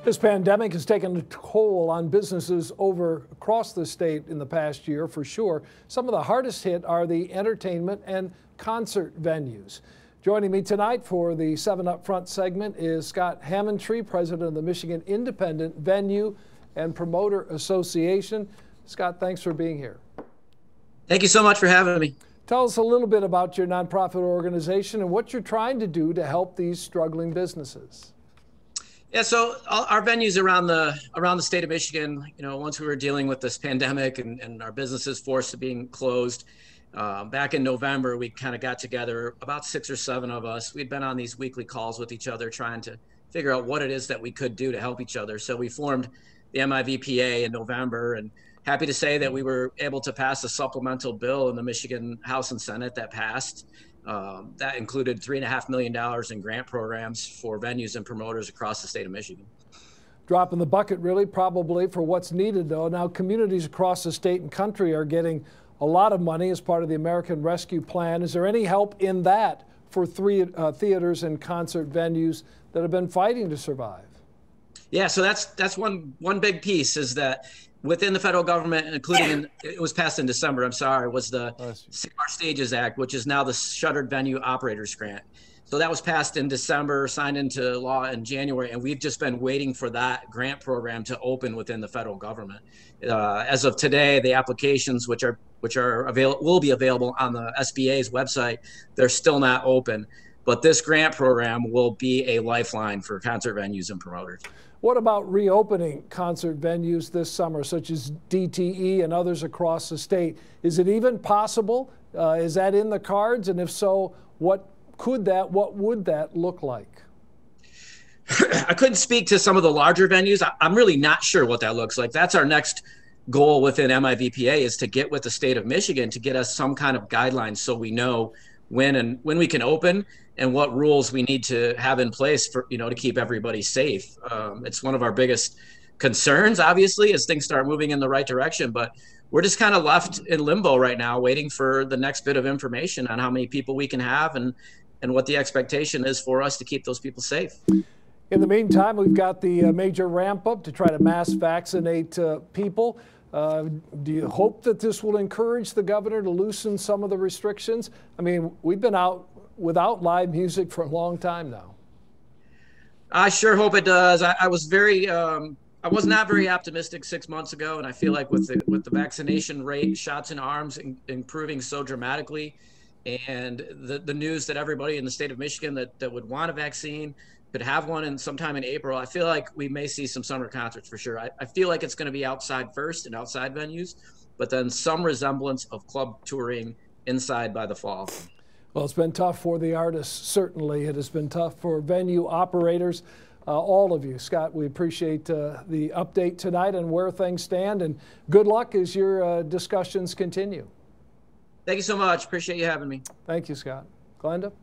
This pandemic has taken a toll on businesses across the state in the past year, for sure. Some of the hardest hit are the entertainment and concert venues. Joining me tonight for the 7 Up Front segment is Scott Hammontree, president of the Michigan Independent Venue and Promoter Association. Scott, thanks for being here. Thank you so much for having me. Tell us a little bit about your nonprofit organization and what you're trying to do to help these struggling businesses. Yeah, so our venues around the state of Michigan, once we were dealing with this pandemic and our businesses forced to being closed, back in November, we kind of got together, about 6 or 7 of us. We'd been on these weekly calls with each other, trying to figure out what it is that we could do to help each other. So we formed the MIVPA in November, and happy to say that we were able to pass a supplemental bill in the Michigan House and Senate that passed. That included $3.5 million in grant programs for venues and promoters across the state of Michigan. Drop in the bucket, really, probably, for what's needed, though. Now, communities across the state and country are getting a lot of money as part of the American Rescue Plan. Is there any help in that for theaters and concert venues that have been fighting to survive? Yeah, so that's one big piece, is that within the federal government, including it was passed in December, was the Save Our Stages Act, which is now the Shuttered Venue Operators Grant. So that was passed in December, signed into law in January, and we've just been waiting for that grant program to open within the federal government. As of today, the applications, which will be available on the SBA's website, they're still not open. But this grant program will be a lifeline for concert venues and promoters. What about reopening concert venues this summer, such as DTE and others across the state? Is it even possible? Is that in the cards? And if so, what would that look like? I couldn't speak to some of the larger venues. I'm really not sure what that looks like. That's our next goal within MIVPA, is to get with the state of Michigan to get us some kind of guidelines so we know when we can open and what rules we need to have in place for, to keep everybody safe. It's one of our biggest concerns, obviously, as things start moving in the right direction, but we're just kind of left in limbo right now, waiting for the next bit of information on how many people we can have and what the expectation is for us to keep those people safe. In the meantime, we've got the major ramp up to try to mass vaccinate people. Do you hope that this will encourage the governor to loosen some of the restrictions? I mean, we've been out without live music for a long time now. I sure hope it does. I was not very optimistic 6 months ago, and I feel like with the vaccination rate, shots in arms improving so dramatically, and the news that everybody in the state of Michigan that would want a vaccine could have one sometime in April, I feel like we may see some summer concerts for sure. I feel like it's going to be outside first and outside venues, but then some resemblance of club touring inside by the fall. Well, it's been tough for the artists, certainly. It has been tough for venue operators, all of you. Scott, we appreciate the update tonight and where things stand, and good luck as your discussions continue. Thank you so much. Appreciate you having me. Thank you, Scott. Glenda?